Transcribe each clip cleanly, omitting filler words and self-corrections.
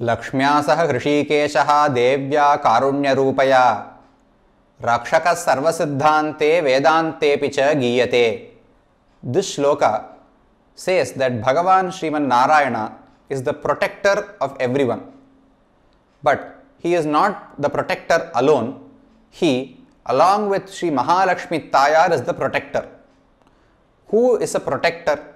Lakshmya saha Hrishikeshaha Devya Karunyarupaya Rakshaka Sarvasiddhante Vedante Picha Giyate. This shloka says that Bhagavan Sriman Narayana is the protector of everyone. But he is not the protector alone. He, along with Sri Mahalakshmi Tayar, is the protector. Who is a protector?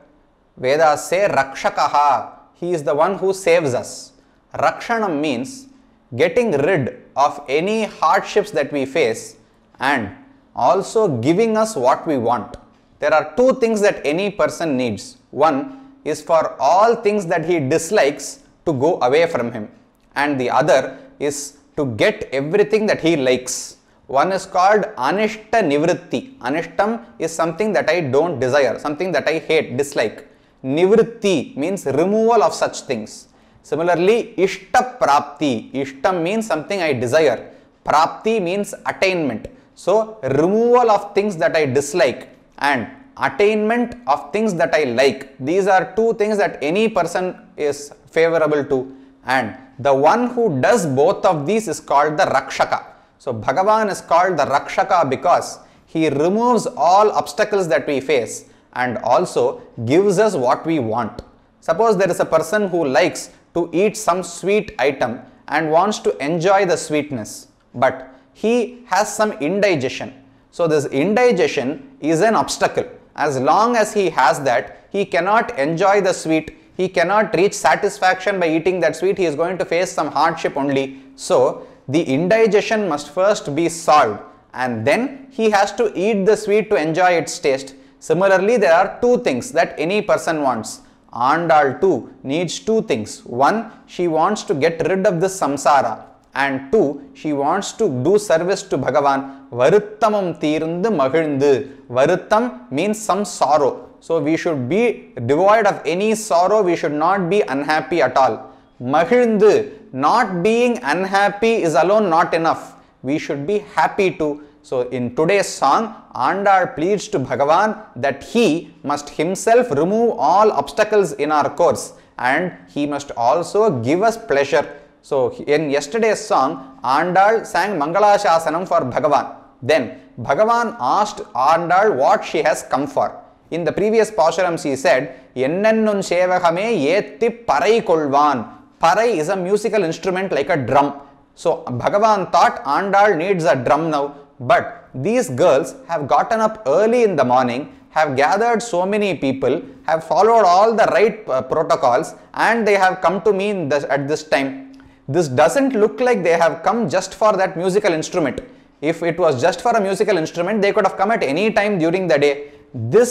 Vedas say Rakshakaha. He is the one who saves us. Rakshanam means getting rid of any hardships that we face and also giving us what we want. There are two things that any person needs. One is for all things that he dislikes to go away from him, and the other is to get everything that he likes. One is called Anishta Nivritti. Anishtam is something that I don't desire, something that I hate, dislike. Nivritti means removal of such things. Similarly, Ishta Prapti. Ishtam means something I desire. Prapti means attainment. So, removal of things that I dislike and attainment of things that I like. These are two things that any person is favorable to. And the one who does both of these is called the Rakshaka. So, Bhagavan is called the Rakshaka because he removes all obstacles that we face and also gives us what we want. Suppose there is a person who likes to eat some sweet item and wants to enjoy the sweetness, but he has some indigestion. So this indigestion is an obstacle. As long as he has that, he cannot enjoy the sweet, he cannot reach satisfaction by eating that sweet, he is going to face some hardship only. So the indigestion must first be solved and then he has to eat the sweet to enjoy its taste. Similarly, there are two things that any person wants. Andal too needs two things. One, she wants to get rid of this samsara, and two, she wants to do service to Bhagavan. Varuttamam tirundu magilundu. Varuttam means some sorrow. So we should be devoid of any sorrow, we should not be unhappy at all. Magilundu, not being unhappy is alone not enough. We should be happy too. So in today's song, Andal pleads to Bhagavan that he must himself remove all obstacles in our course and he must also give us pleasure. So in yesterday's song, Andal sang Mangala Shasanam for Bhagavan. Then Bhagavan asked Andal what she has come for. In the previous Pashuram she said, Ennennun Sevagame Yetti Parai Kolvan. Parai is a musical instrument like a drum. So Bhagavan thought Andal needs a drum now. But these girls have gotten up early in the morning, have gathered so many people, have followed all the right protocols, and they have come to me at this time. This doesn't look like they have come just for that musical instrument. If it was just for a musical instrument, they could have come at any time during the day. Their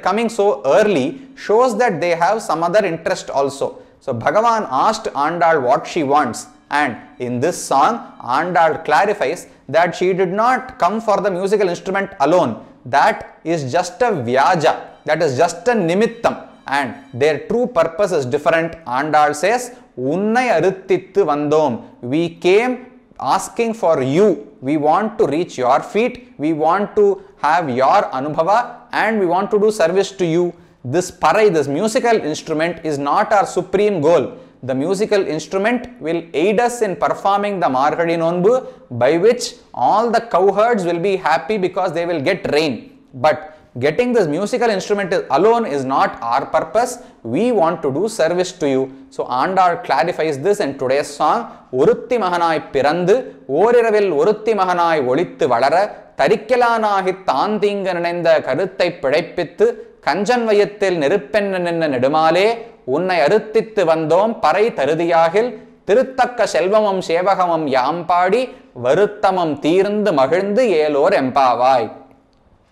coming so early shows that they have some other interest also. So Bhagavan asked Andal what she wants. And in this song, Andal clarifies that she did not come for the musical instrument alone. That is just a vyaja, that is just a nimittam, and their true purpose is different. Andal says, Unnai aruttittu vandom. We came asking for you. We want to reach your feet. We want to have your anubhava and we want to do service to you. This parai, this musical instrument is not our supreme goal. The musical instrument will aid us in performing the Margadi Nonbu, by which all the cowherds will be happy because they will get rain. But getting this musical instrument alone is not our purpose. We want to do service to you. So Andal clarifies this in today's song. Orutthi Maganai pirandu, Oriravil Orutthi Maganai olittu valara, Tarikkelanahi Tandinga ninda Karutthai pidaipittu, Kanjan Vayattil Niruppenna ninna nedumale, Unnai aruttittu vandom parai tarudiyagil, Tiruttakka Selvamam Sevagamam Yampadi, Varuttamam Tirundu Magilundu Elor Empavai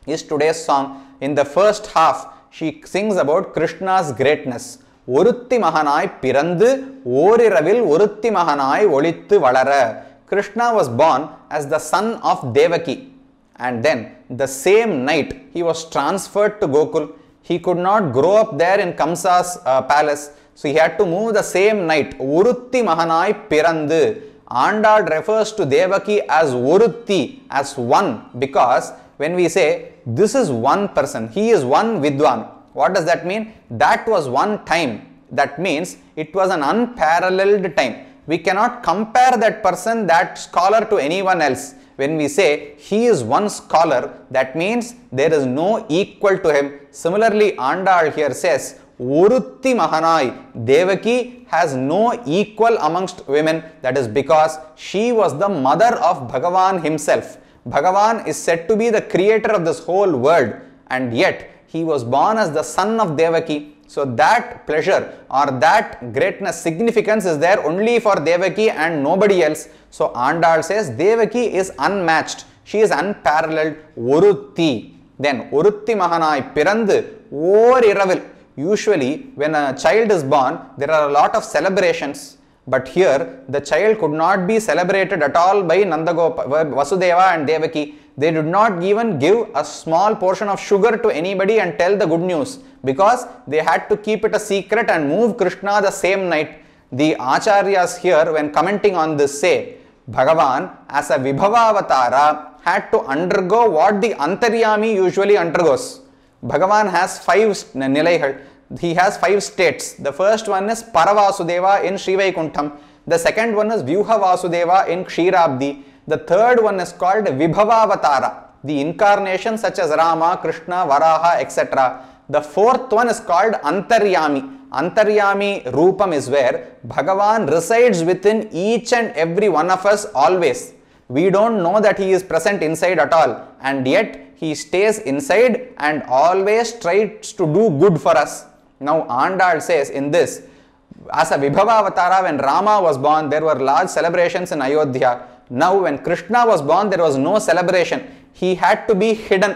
is today's song. In the first half, she sings about Krishna's greatness. Orutthi Maganai pirandu, Oriravil Orutthi Maganai olittu valara. Krishna was born as the son of Devaki, and then the same night he was transferred to Gokul. He could not grow up there in Kamsa's palace, so he had to move the same night. Orutthi Maganai pirandu. Andal refers to Devaki as Orutthi, as one, because when we say this is one person, he is one Vidwan, what does that mean? That was one time That means it was an unparalleled time. We cannot compare that person, that scholar, to anyone else. When we say he is one scholar, that means there is no equal to him. Similarly, Andal here says, Orutthi Maganai, Devaki has no equal amongst women. That is because she was the mother of Bhagavan himself. Bhagavan is said to be the creator of this whole world, and yet he was born as the son of Devaki. So that pleasure or that greatness, significance is there only for Devaki and nobody else. So Andal says Devaki is unmatched. She is unparalleled. Orutthi. Then Orutthi Maganai Pirandu or Iravil. Usually when a child is born, there are a lot of celebrations. But here the child could not be celebrated at all by Vasudeva and Devaki. They did not even give a small portion of sugar to anybody and tell the good news, because they had to keep it a secret and move Krishna the same night. The Acharyas here, when commenting on this, say Bhagavan as a Vibhavavatara had to undergo what the Antaryami usually undergoes. Bhagavan has 5 Nilaihal. He has 5 states. The first one is Paravasudeva in Srivaikuntham. The second one is Vyuha Vasudeva in Kshirabdi. The third one is called Vibhavavatara, the incarnation such as Rama, Krishna, Varaha, etc. The fourth one is called Antaryami. Antaryami Rupam is where Bhagavan resides within each and every one of us always. We don't know that he is present inside at all, and yet he stays inside and always tries to do good for us. Now Andal says in this, as a Vibhavavatara, when Rama was born, there were large celebrations in Ayodhya. Now when Krishna was born, there was no celebration. He had to be hidden.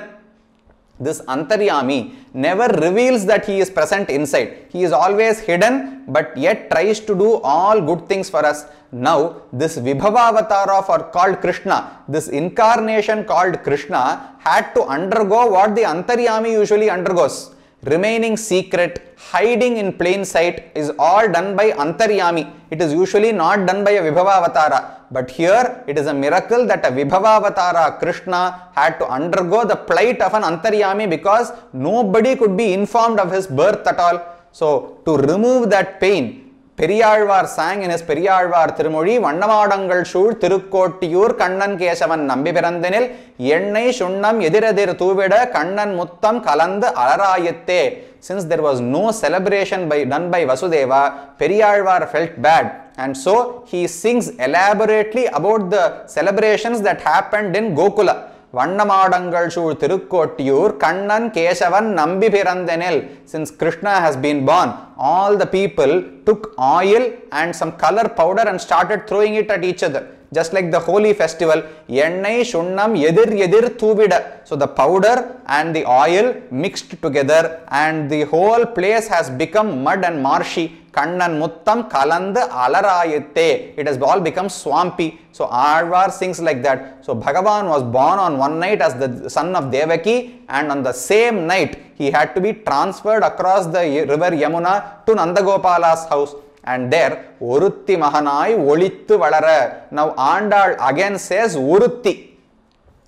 This Antaryami never reveals that he is present inside. He is always hidden, but yet tries to do all good things for us. Now this Vibhavavatara or called Krishna, this incarnation called Krishna, had to undergo what the Antaryami usually undergoes. Remaining secret, hiding in plain sight is all done by Antaryami. It is usually not done by a Vibhavavatara. But here it is a miracle that a Vibhavavatara Krishna had to undergo the plight of an Antaryami, because nobody could be informed of his birth at all. So to remove that pain, Periyalvar sang in his Periyalvar Tirumozhi, Vannamadanggal Shul Tirukkotiyur Kannan Kesavan Nambi Pirandhanil Ennai Shunnam Ediradir Thuvida Kannan Muttam Kalandu Alarayette. Since there was no celebration done by Vasudeva, Periyalvar felt bad, and so he sings elaborately about the celebrations that happened in Gokula. Vannamadanggal Shul Tirukkotiyur Kannan Kesavan Nambi Pirandhanil. Since Krishna has been born, all the people took oil and some color powder and started throwing it at each other. Just like the holy festival, Ennai Shunnam Yedir Thuvida. So the powder and the oil mixed together and the whole place has become mud and marshy. Kannan Muttam Kalandu Alarayette. It has all become swampy. So Alvar sings like that. So Bhagavan was born on one night as the son of Devaki, and on the same night he had to be transferred across the river Yamuna to Nandagopala's house. And there Orutthi Maganai Olittu Valara. Now Andal again says Orutthi.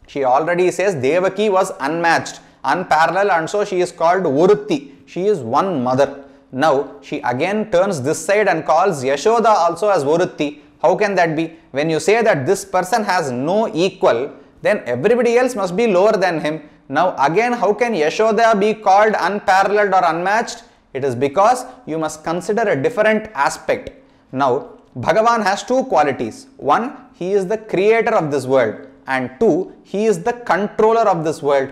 She already says Devaki was unmatched, unparalleled, and so she is called Orutthi. She is one mother. Now she again turns this side and calls Yashoda also as Orutthi. How can that be? When you say that this person has no equal, then everybody else must be lower than him. Now again, how can Yashoda be called unparalleled or unmatched? It is because you must consider a different aspect. Now Bhagavan has 2 qualities. 1, he is the creator of this world, and 2, he is the controller of this world.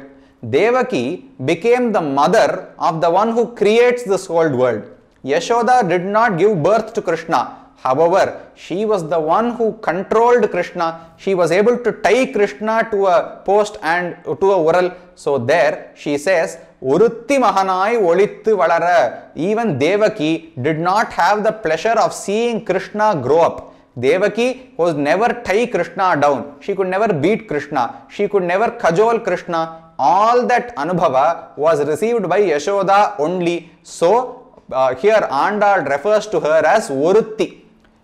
Devaki became the mother of the one who creates this whole world. Yashoda did not give birth to Krishna. However, she was the one who controlled Krishna. She was able to tie Krishna to a post and to a ural. So there she says, Orutthi Maganai Olittu Valara. Even Devaki did not have the pleasure of seeing Krishna grow up. Devaki was never tie Krishna down. She could never beat Krishna. She could never cajole Krishna. All that Anubhava was received by Yashoda only. So here Andal refers to her as Orutthi.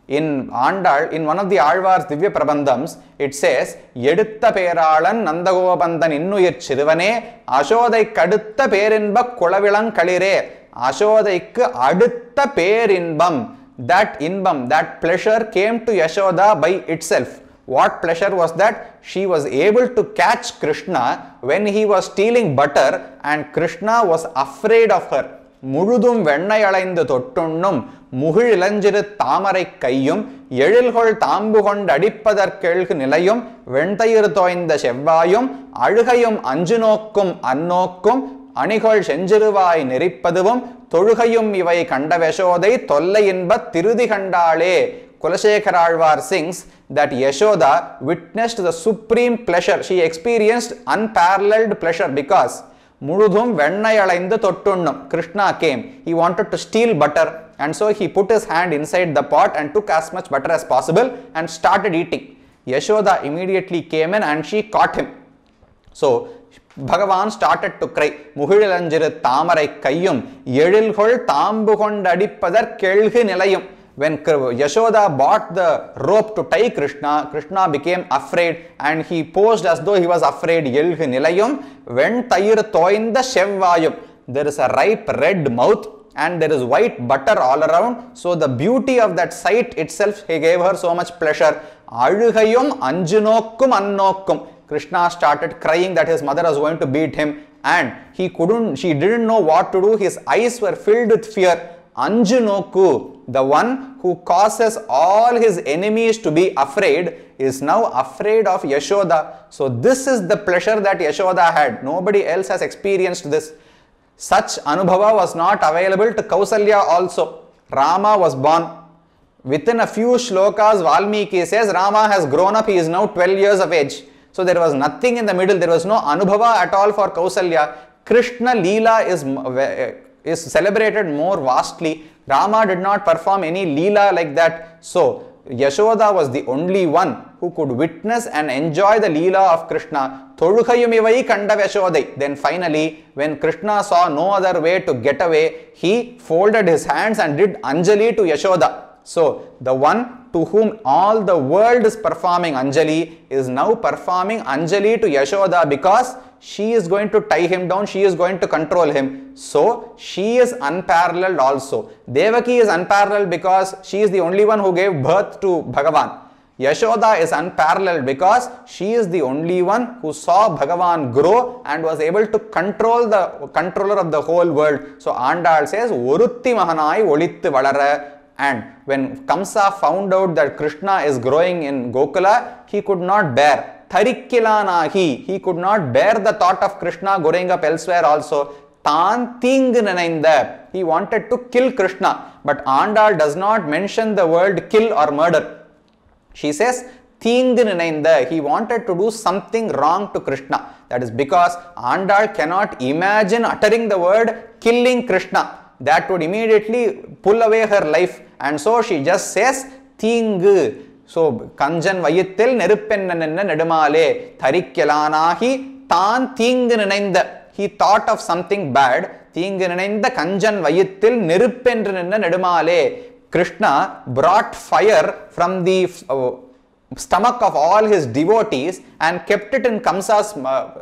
In Andal, in one of the Alvar's Divya Prabandhams, it says, Yedutta Peralan Nandagopandan Innuyir Chirivane Ashodai Kadutta Perinba Kolavilang Kalire. Ashodaikku adutha perimbam. That inbam, that pleasure came to Yashoda by itself. What pleasure was that? She was able to catch Krishna when he was stealing butter, and Krishna was afraid of her. முழுதும் வெண்ணை அளைந்து தொட்டுண்ணும் முகிழ் இளஞ்சிறு தாமரை கையும் எழில்கொள் தாம்பு கொண்டு அடிப்பதற்கெழ்கு நிலையும் வெண்தயிர் தோய்ந்த செவ்வாயும் அழுகையும் அஞ்சு நோக்கும் அந்நோக்கும் அணிகொள் செஞ்சிறுவாய் நெறிப்பதுவும் தொழுகையும் இவை கண்ட யசோதை தொல்லை இன்பத் திருதி கண்டாளே. Kulasekhara Alvar sings that Yashoda witnessed the supreme pleasure. She experienced unparalleled pleasure because Murudhum Vennai Alaindu Tottunnum. Krishna came. He wanted to steal butter, and so he put his hand inside the pot and took as much butter as possible and started eating. Yashoda immediately came in and she caught him. So Bhagavan started to cry. Muhilanjiru Tamarai Kayyum Yedilhol Tambu Kondadipadar Nilayum. When Yashoda bought the rope to tie Krishna, Krishna became afraid and he posed as though he was afraid. Yelhu nilayum when tayir toinda shevvayum. There is a ripe red mouth and there is white butter all around. So the beauty of that sight itself gave her so much pleasure. Alugayum anjunokkum annokkum. Krishna started crying that his mother was going to beat him, and she didn't know what to do. His eyes were filled with fear. Anjunoku, the one who causes all his enemies to be afraid, is now afraid of Yashoda. So this is the pleasure that Yashoda had. Nobody else has experienced this. Such Anubhava was not available to Kausalya also. Rama was born. Within a few shlokas, Valmiki says Rama has grown up. He is now 12 years of age. So there was nothing in the middle. There was no Anubhava at all for Kausalya. Krishna Leela is celebrated more vastly. Rama did not perform any Leela like that. So Yashoda was the only one who could witness and enjoy the Leela of Krishna. Tolukayumivai kandav Yashodai. Then finally, when Krishna saw no other way to get away, he folded his hands and did Anjali to Yashoda. So the one to whom all the world is performing Anjali is now performing Anjali to Yashoda, because she is going to tie him down, she is going to control him. So she is unparalleled also. Devaki is unparalleled because she is the only one who gave birth to Bhagavan. Yashoda is unparalleled because she is the only one who saw Bhagavan grow and was able to control the controller of the whole world. So Andal says, Orutthi Maganai olithu valara. And when Kamsa found out that Krishna is growing in Gokula, he could not bear. Tharikkilanahi, he could not bear the thought of Krishna growing up elsewhere also. Tan ting nanainda, he wanted to kill Krishna. But Andal does not mention the word kill or murder. She says, ting nanainda, he wanted to do something wrong to Krishna. That is because Andal cannot imagine uttering the word killing Krishna. That would immediately pull away her life. And so she just says, Tingu. So, Kanjan Vayithil Niruppenna Nedumale, Tharikkilanahi, Tan Ting Ninainda. He thought of something bad. Ting Ninainda Kanjan Vayithil Niruppenna Nedumale. Krishna brought fire from the stomach of all his devotees and kept it in Kamsa's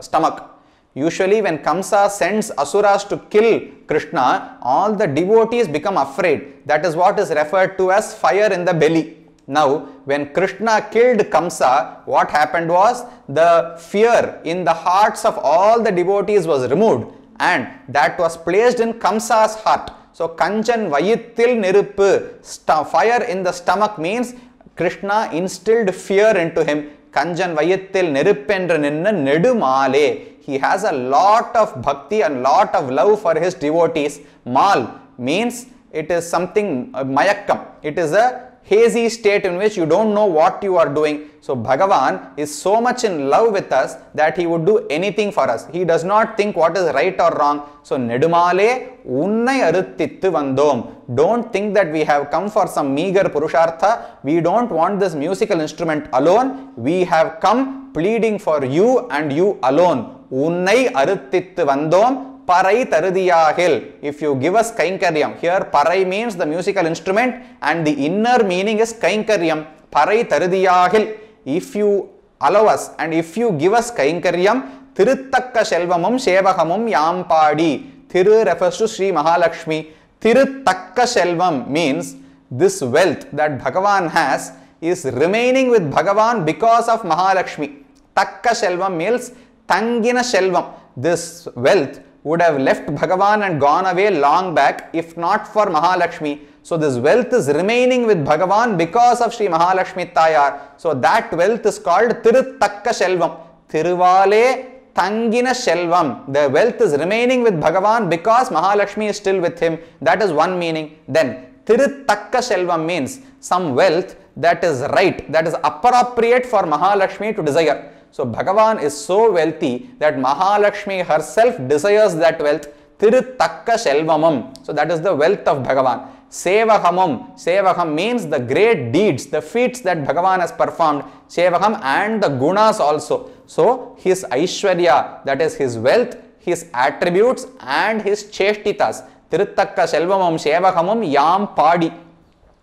stomach. Usually when Kamsa sends Asuras to kill Krishna, all the devotees become afraid. That is what is referred to as fire in the belly. Now, when Krishna killed Kamsa, what happened was the fear in the hearts of all the devotees was removed, and that was placed in Kamsa's heart. So, Kanchan Vayithil Niruppu, fire in the stomach means Krishna instilled fear into him. Kanjan Vayithil Niruppenra ninna Nedumale. He has a lot of bhakti and lot of love for his devotees. Mal means it is something mayakkam. It is a hazy state in which you don't know what you are doing. So Bhagavan is so much in love with us that he would do anything for us. He does not think what is right or wrong. So Nedumale unnai aruttittu vandom. Don't think that we have come for some meager purushartha. We don't want this musical instrument alone. We have come pleading for you and you alone. Unnai aruttittu vandom. Parai tarudiyahil. If you give us kainkaryam, here parai means the musical instrument and the inner meaning is kainkaryam. Parai tarudiyahil. If you allow us and if you give us kainkaryam, Tiruttakka Selvamum Sevahamum Yampadi. Thiru refers to Sri Mahalakshmi. Tiruttakka Selvam means this wealth that Bhagavan has is remaining with Bhagavan because of Mahalakshmi. Takka Selvam means Tangina Selvam. This wealth would have left Bhagavan and gone away long back if not for Mahalakshmi. So this wealth is remaining with Bhagavan because of Sri Mahalakshmi Tayar. So that wealth is called Tiruttakka Selvam. Tiruvale Tangina Selvam. The wealth is remaining with Bhagavan because Mahalakshmi is still with him. That is one meaning. Then Tiruttakka Selvam means some wealth that is right, that is appropriate for Mahalakshmi to desire. So Bhagavan is so wealthy that Mahalakshmi herself desires that wealth. Tiruttakka Selvamam. So that is the wealth of Bhagavan. Sevahamam. Sevaham means the great deeds, the feats that Bhagavan has performed. Sevaham and the gunas also. So his Aishwarya, that is his wealth, his attributes and his cheshtitas. Tiruttakka Selvamam Sevahamam Yam Padi.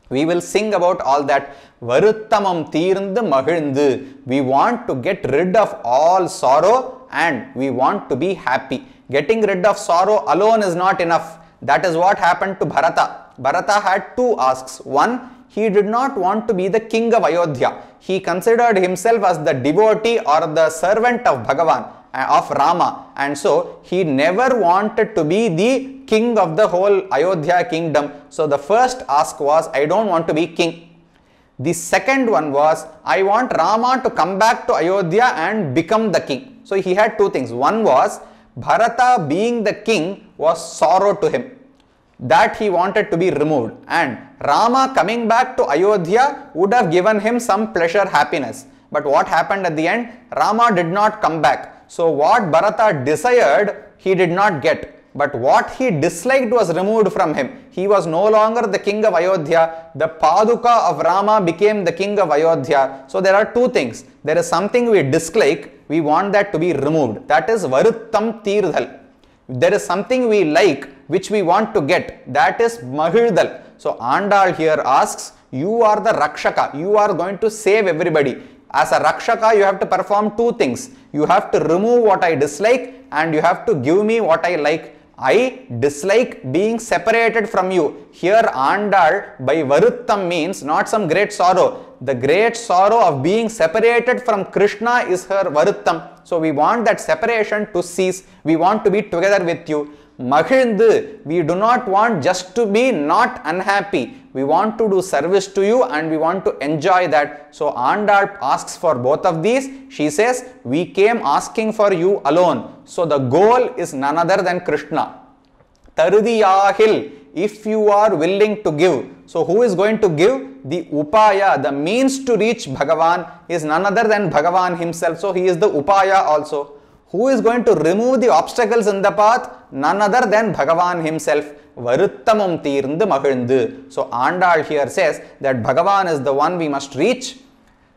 We will sing about all that. Varuttamam Tirndu Mahilndu. We want to get rid of all sorrow and we want to be happy. Getting rid of sorrow alone is not enough. That is what happened to Bharata. Bharata had two asks. One, he did not want to be the king of Ayodhya. He considered himself as the devotee or the servant of Bhagavan, of Rama, and so he never wanted to be the king of the whole Ayodhya kingdom. So the first ask was, I don't want to be king. The second one was, I want Rama to come back to Ayodhya and become the king. So he had two things. One was, Bharata being the king was sorrow to him. That he wanted to be removed, and Rama coming back to Ayodhya would have given him some pleasure, happiness. But what happened at the end? Rama did not come back. So what Bharata desired, he did not get. But what he disliked was removed from him. He was no longer the king of Ayodhya. The Paduka of Rama became the king of Ayodhya. So there are two things. There is something we dislike, we want that to be removed. That is Varuttam Tirthal. There is something we like, which we want to get. That is Mahildal. So Andal here asks, you are the Rakshaka. You are going to save everybody. As a Rakshaka, you have to perform two things. You have to remove what I dislike and you have to give me what I like. I dislike being separated from you. Here Andal by Varuttam means not some great sorrow. The great sorrow of being separated from Krishna is her Varuttam. So we want that separation to cease. We want to be together with you. Mahilndu, we do not want just to be not unhappy. We want to do service to you and we want to enjoy that. So Andal asks for both of these. She says, we came asking for you alone. So the goal is none other than Krishna. Tarudiyahil, if you are willing to give. So who is going to give? The Upaya, the means to reach Bhagavan is none other than Bhagavan himself. So he is the Upaya also. Who is going to remove the obstacles in the path? None other than Bhagavan himself. Varuttamam Tirndu Mahilndu. So Andal here says that Bhagavan is the one we must reach.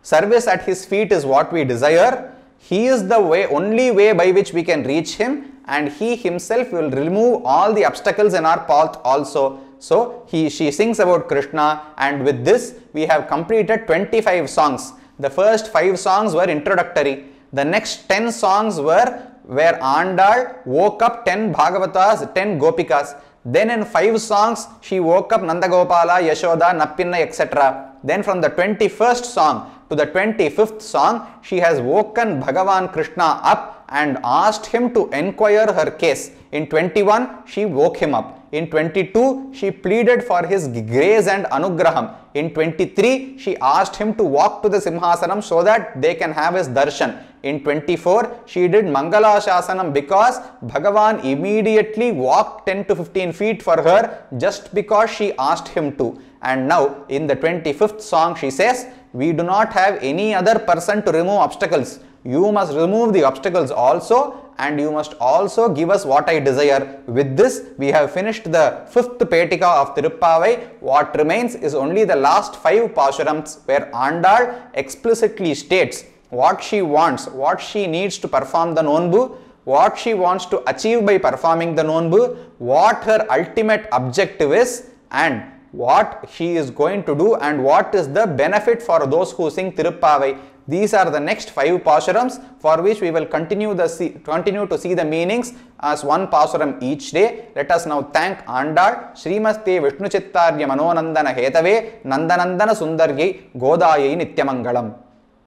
Service at his feet is what we desire. He is the way, only way by which we can reach him, and he himself will remove all the obstacles in our path also. So she sings about Krishna, and with this we have completed 25 songs. The first 5 songs were introductory. The next 10 songs were where Andal woke up 10 Bhagavatas, 10 Gopikas. Then in 5 songs she woke up Nandagopala, Yashoda, Nappinna, etc. Then from the 21st song to the 25th song, she has woken Bhagavan Krishna up and asked him to enquire her case. In 21, she woke him up. In 22, she pleaded for his grace and anugraham. In 23, she asked him to walk to the Simhasanam so that they can have his darshan. In 24, she did Mangala Shasanam because Bhagavan immediately walked 10 to 15 feet for her just because she asked him to. And now in the 25th song she says, we do not have any other person to remove obstacles. You must remove the obstacles also, and you must also give us what I desire. With this, we have finished the 5th Petika of Tiruppavai. What remains is only the last 5 Pasurams where Andal explicitly states what she wants, what she needs to perform the Nonbu, what she wants to achieve by performing the Nonbu, what her ultimate objective is, and what she is going to do and what is the benefit for those who sing Tiruppavai. These are the next 5 pasurams for which we will continue to see the meanings as one pasuram each day. Let us now thank Andal, Srimaste Vishnu Chittarya Manonandana Hetave, Nandanandana Sundarye, Godayai Nityamangalam.